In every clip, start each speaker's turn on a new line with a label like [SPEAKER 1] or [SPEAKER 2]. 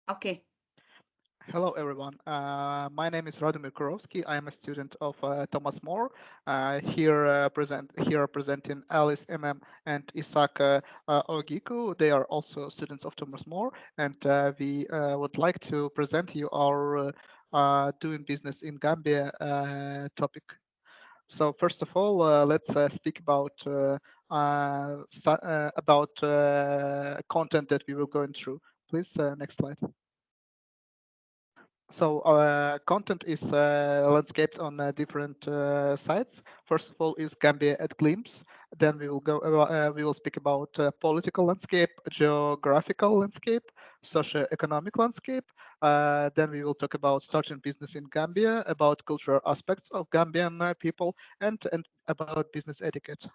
[SPEAKER 1] Okay.
[SPEAKER 2] Hello, everyone. My name is Radomir Kurowski. I am a student of Thomas More. Here presenting Alice MM and Isaac Ogiku. They are also students of Thomas More, and we would like to present you our doing business in Gambia topic. So first of all, let's speak about content that we will go through. Please, next slide. So content is landscaped on different sites. First of all is Gambia at glimpse. Then we will speak about political landscape, geographical landscape, socio-economic landscape. Then we will talk about starting business in Gambia, about cultural aspects of Gambian people, and about business etiquette.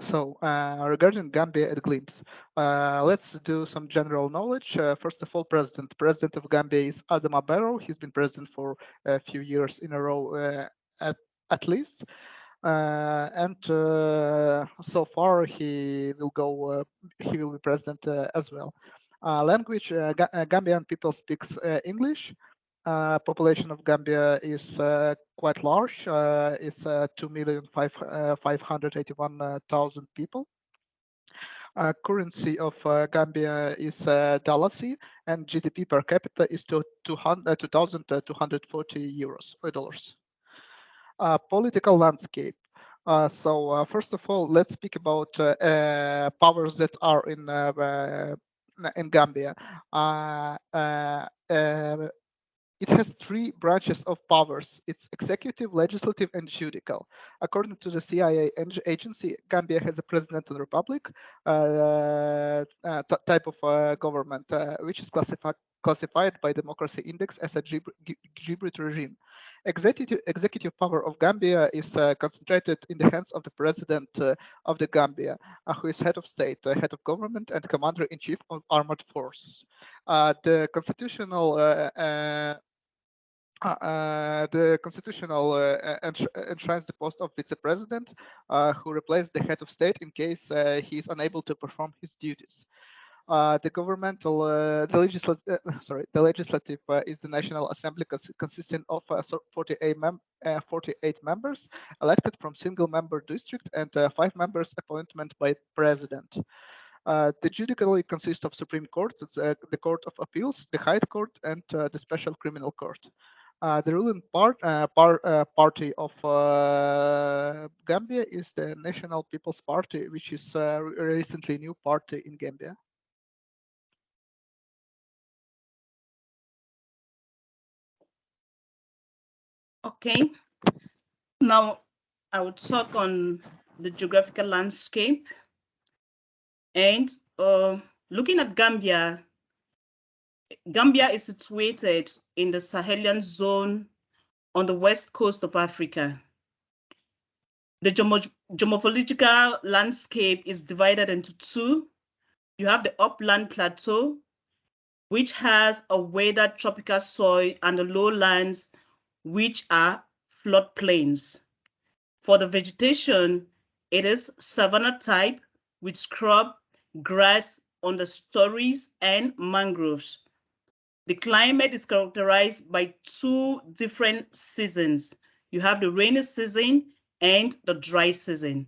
[SPEAKER 2] So regarding Gambia at glimpse, let's do some general knowledge. First of all, President of Gambia is Adama Barrow. He's been president for a few years in a row, at, at least. And so far, he will be president as well. Language, Gambian people speaks English. Population of Gambia is quite large. It's 2,581,000 people. Currency of Gambia is Dalasi, and GDP per capita is 2,240 euros or dollars. Political landscape. First of all, let's speak about powers that are in Gambia. It has three branches of powers. It's executive, legislative, and judicial. According to the CIA agency, Gambia has a president of the republic type of government, which is classified by Democracy Index as a Gibrit regime. Executive power of Gambia is concentrated in the hands of the president of the Gambia, who is head of state, head of government, and commander-in-chief of armored force. The constitutional enshrines the post of vice president, who replaces the head of state in case he is unable to perform his duties. The legislative is the National Assembly consisting of 48 members elected from single-member district and 5 members appointment by president. The judiciary consists of Supreme Court, the Court of Appeals, the High Court, and the Special Criminal Court. The ruling party of Gambia is the National People's Party, which is a recently new party in Gambia.
[SPEAKER 1] Okay. Now I will talk on the geographical landscape and looking at Gambia. Gambia is situated in the Sahelian zone on the west coast of Africa. The geomorphological landscape is divided into two. You have the upland plateau, which has a weathered tropical soil, and the lowlands, which are floodplains. For the vegetation, it is savanna type with scrub, grass, understories, and mangroves. The climate is characterized by two different seasons. You have the rainy season and the dry season.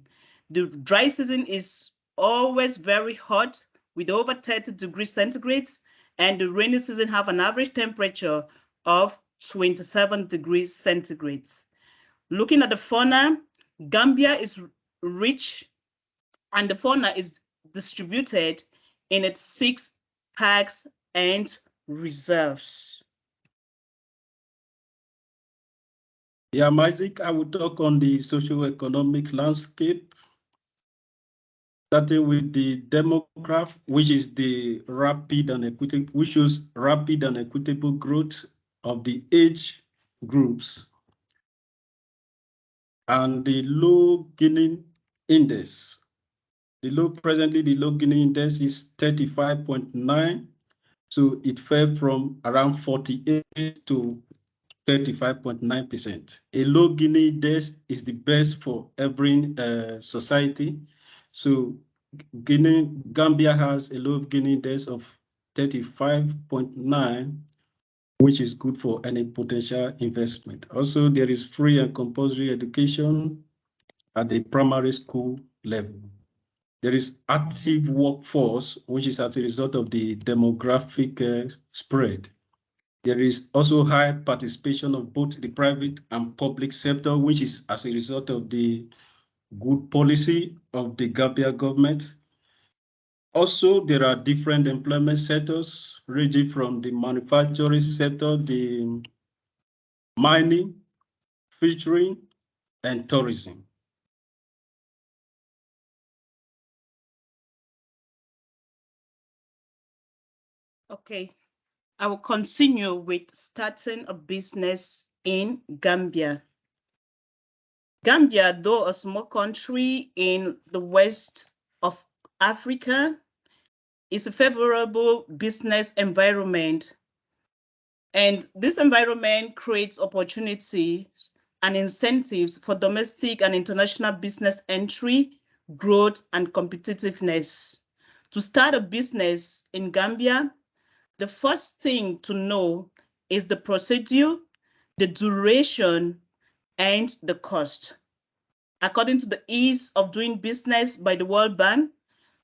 [SPEAKER 1] The dry season is always very hot with over 30 degrees centigrades, and the rainy season have an average temperature of 27 degrees centigrades. Looking at the fauna, Gambia is rich, and the fauna is distributed in its 6 parks and reserves.
[SPEAKER 3] Yeah, Isaac, I will talk on the socio-economic landscape, starting with the demograph, which is the rapid and equitable, which shows rapid and equitable growth of the age groups, and the low Gini index. Presently, the low Gini index is 35.9. So it fell from around 48 to 35.9%. A low Gini index is the best for every society. So Gambia has a low Gini index of 35.9, which is good for any potential investment. Also, there is free and compulsory education at the primary school level. There is active workforce, which is as a result of the demographic spread. There is also high participation of both the private and public sector, which is as a result of the good policy of the Gambia government. Also, there are different employment sectors ranging from the manufacturing sector, the mining, fishery, and tourism.
[SPEAKER 1] Okay, I will continue with starting a business in Gambia. Gambia, though a small country in the west of Africa, is a favorable business environment. And this environment creates opportunities and incentives for domestic and international business entry, growth, and competitiveness. To start a business in Gambia, the first thing to know is the procedure, the duration, and the cost. According to the Ease of Doing Business by the World Bank,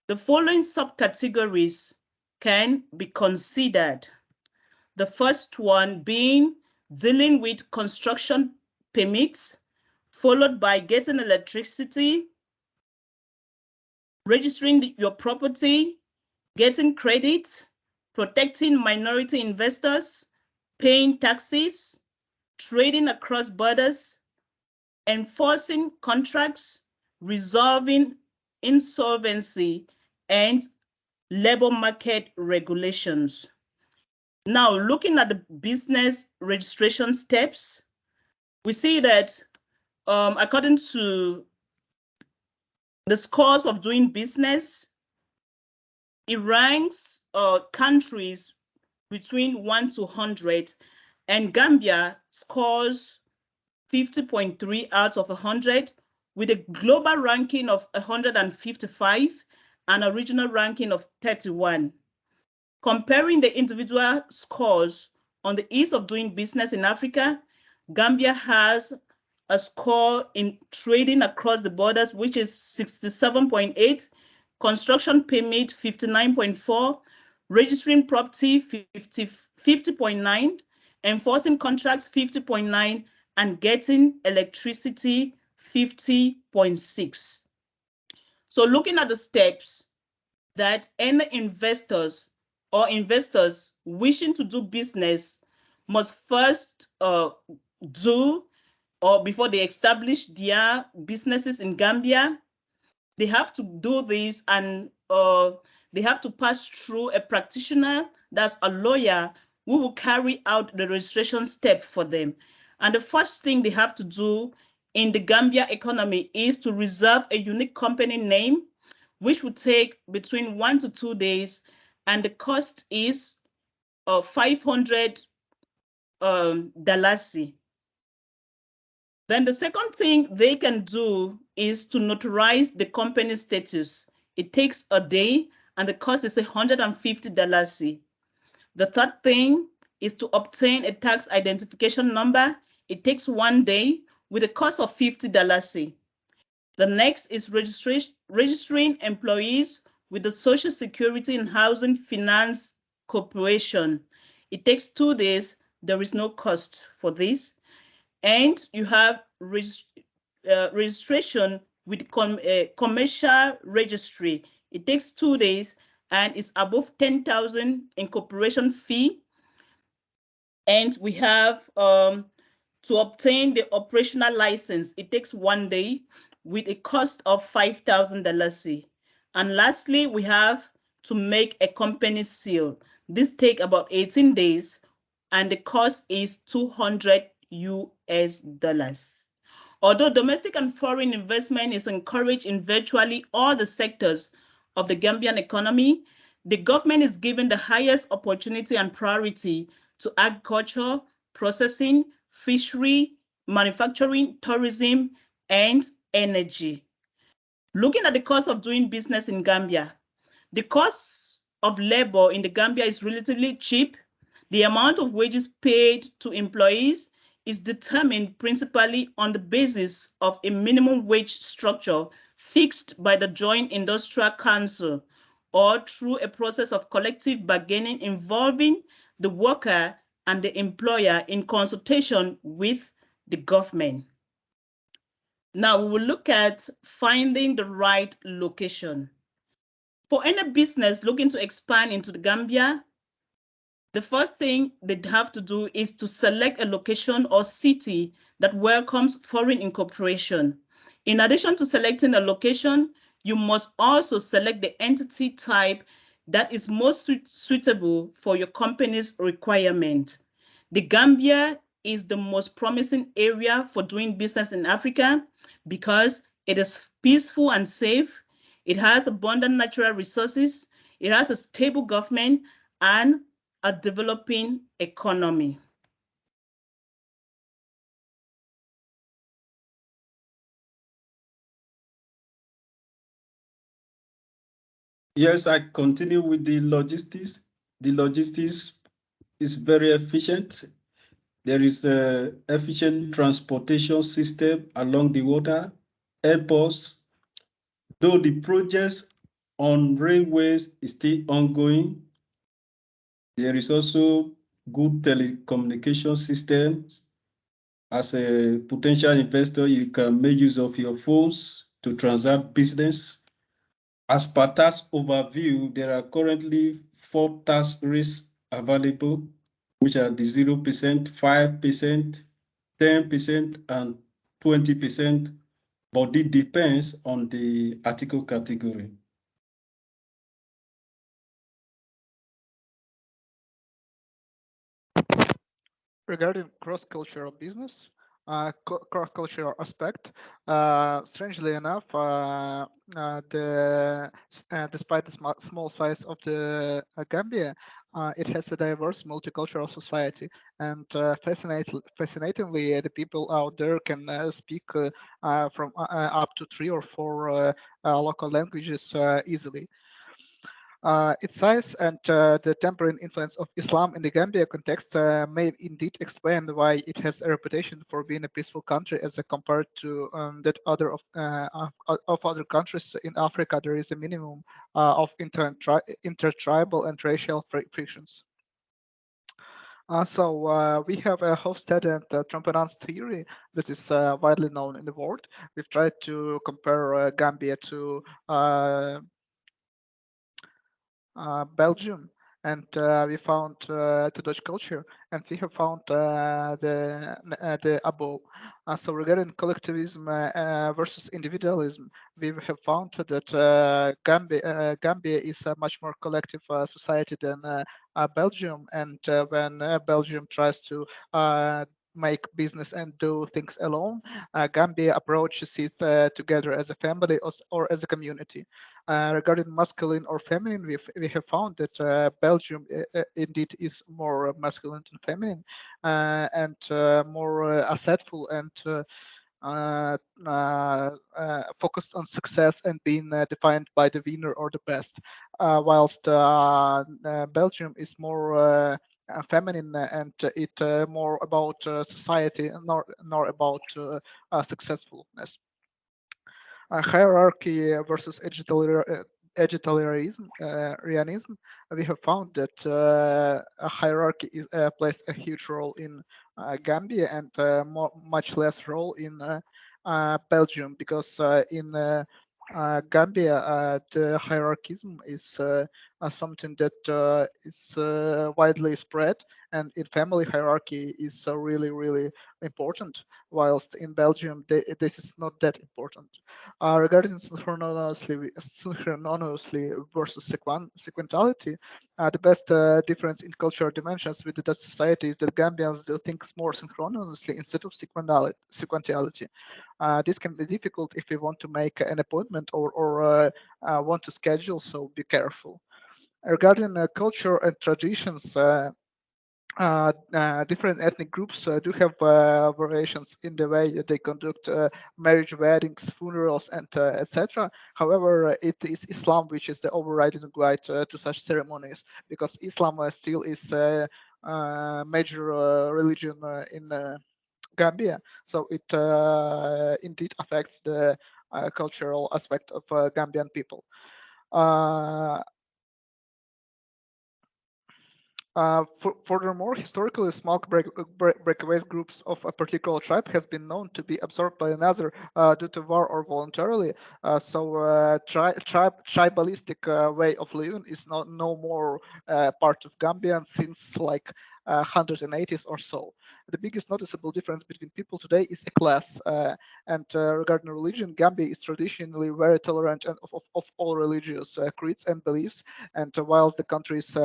[SPEAKER 1] the following subcategories can be considered. The first one being dealing with construction permits, followed by getting electricity, registering your property, getting credit, protecting minority investors, paying taxes, trading across borders, enforcing contracts, resolving insolvency, and labor market regulations. Now, looking at the business registration steps, we see that according to the scores of doing business, it ranks countries between 1 to 100, and Gambia scores 50.3 out of 100, with a global ranking of 155 and a regional ranking of 31. Comparing the individual scores on the ease of doing business in Africa, Gambia has a score in trading across the borders, which is 67.8, construction permit 59.4, registering property 50.9, enforcing contracts 50.9, and getting electricity 50.6. So looking at the steps that any investors wishing to do business must first do, or before they establish their businesses in Gambia, they have to do this, and they have to pass through a practitioner, that's a lawyer, who will carry out the registration step for them. And the first thing they have to do in the Gambia economy is to reserve a unique company name, which will take between 1 to 2 days, and the cost is $500. Then the second thing they can do is to notarize the company status. It takes a day, and the cost is $150. The third thing is to obtain a tax identification number. It takes 1 day with a cost of $50. The next is registering employees with the Social Security and Housing Finance Corporation. It takes 2 days. There is no cost for this. And you have registration with commercial registry. It takes 2 days and is above 10,000 incorporation fee. And we have to obtain the operational license. It takes 1 day with a cost of $5,000. And lastly, we have to make a company seal. This takes about 18 days, and the cost is $200 US. Although domestic and foreign investment is encouraged in virtually all the sectors of the Gambian economy, the government is given the highest opportunity and priority to agriculture, processing, fishery, manufacturing, tourism, and energy. Looking at the cost of doing business in Gambia, the cost of labor in the Gambia is relatively cheap, the amount of wages paid to employees is determined principally on the basis of a minimum wage structure fixed by the Joint Industrial Council or through a process of collective bargaining involving the worker and the employer in consultation with the government. Now we will look at finding the right location. For any business looking to expand into the Gambia, the first thing they'd have to do is to select a location or city that welcomes foreign incorporation. In addition to selecting a location, you must also select the entity type that is most suitable for your company's requirement. The Gambia is the most promising area for doing business in Africa because it is peaceful and safe. It has abundant natural resources. It has a stable government and a developing economy.
[SPEAKER 3] Yes, I continue with the logistics. The logistics is very efficient. There is an efficient transportation system along the water, airports. Though the projects on railways is still ongoing, there is also good telecommunication systems. As a potential investor, you can make use of your phones to transact business. As per tax overview, there are currently 4 tax rates available, which are the 0%, 5%, 10%, and 20%, but it depends on the article category.
[SPEAKER 2] Regarding cross-cultural business, cross-cultural aspect, strangely enough, despite the small size of the Gambia, it has a diverse multicultural society, and fascinatingly, the people out there can speak from up to 3 or 4 local languages easily. Its size and the tempering influence of Islam in the Gambia context may indeed explain why it has a reputation for being a peaceful country as compared to that of other countries in Africa. There is a minimum of intertribal and racial frictions. We have a Hofstede and Trompe-l'Œil's theory that is widely known in the world. We've tried to compare Gambia to Belgium, and we found the Dutch culture, and we have found the above. So regarding collectivism versus individualism, we have found that Gambia is a much more collective society than Belgium, and when Belgium tries to make business and do things alone, Gambia approaches it together as a family or as a community. Regarding masculine or feminine, we have found that Belgium indeed is more masculine and feminine, and more assetful and focused on success and being defined by the winner or the best, whilst Belgium is more feminine and it more about society and nor about successfulness. Hierarchy versus egalitarianism, we have found that a hierarchy plays a huge role in Gambia and much less role in Belgium, because in Gambia, the hierarchism is something that is widely spread, and in family hierarchy is really, really important, whilst in Belgium, this is not that important. Regarding synchronously versus sequentiality, the best difference in cultural dimensions with the Dutch society is that Gambians do things more synchronously instead of sequentiality. This can be difficult if you want to make an appointment or want to schedule, so be careful. Regarding culture and traditions, different ethnic groups do have variations in the way they conduct marriage, weddings, funerals, and etc. However, it is Islam which is the overriding guide to such ceremonies, because Islam still is a major religion in Gambia. So it indeed affects the cultural aspect of Gambian people. Furthermore, historically, small breakaway groups of a particular tribe has been known to be absorbed by another due to war or voluntarily. Tribalistic way of living is not no more part of Gambian since like 180s or so. The biggest noticeable difference between people today is a class. And regarding religion, Gambia is traditionally very tolerant of all religious creeds and beliefs. And whilst the country is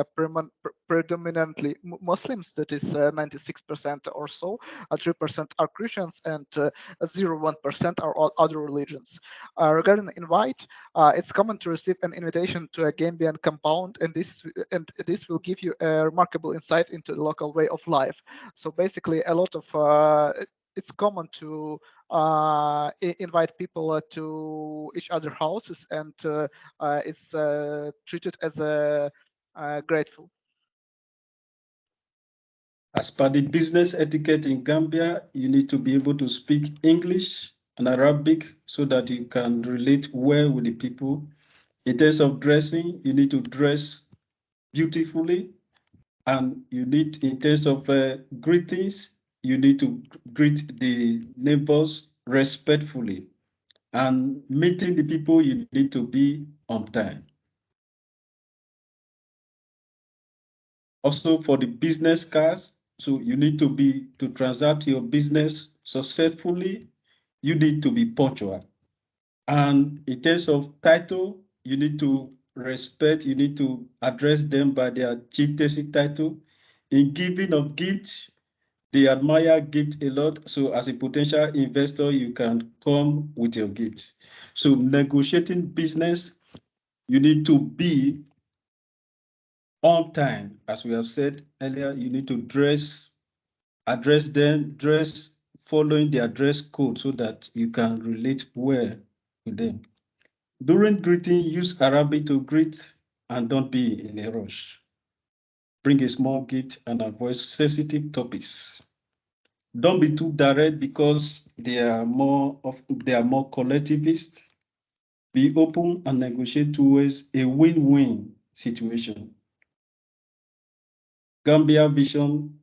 [SPEAKER 2] predominantly Muslims, that is 96% or so, 3% are Christians, and 0.1% are all other religions. Regarding invite, it's common to receive an invitation to a Gambian compound, and this will give you a remarkable insight into the local way of life. So basically, a lot of it's common to invite people to each other houses, and it's treated as a grateful.
[SPEAKER 3] As per the business etiquette in Gambia, you need to be able to speak English and Arabic so that you can relate well with the people. In terms of dressing, you need to dress beautifully, and you need, in terms of greetings, you need to greet the neighbors respectfully, and meeting the people, you need to be on time. Also, for the business cards, so you need to transact your business successfully, you need to be punctual. And in terms of title, you need to respect, you need to address them by their chieftaincy title. In giving of gifts, they admire gift a lot. So as a potential investor, you can come with your gifts. So negotiating business, you need to be on time. As we have said earlier, you need to address them, dress following their dress code so that you can relate well with them. During greeting, use Arabic to greet and don't be in a rush. Bring a small gift and avoid sensitive topics. Don't be too direct because they are more collectivist. Be open and negotiate towards a win-win situation. Gambia Vision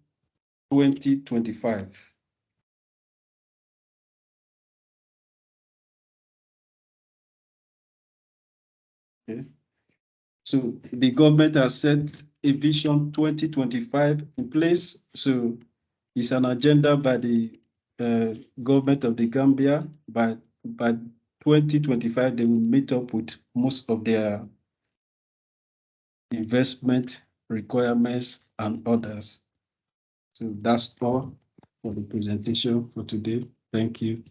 [SPEAKER 3] 2025. Okay. So the government has set a Vision 2025 in place. So it's an agenda by the government of the Gambia. By 2025, they will meet up with most of their investment requirements and others. So that's all for the presentation for today. Thank you.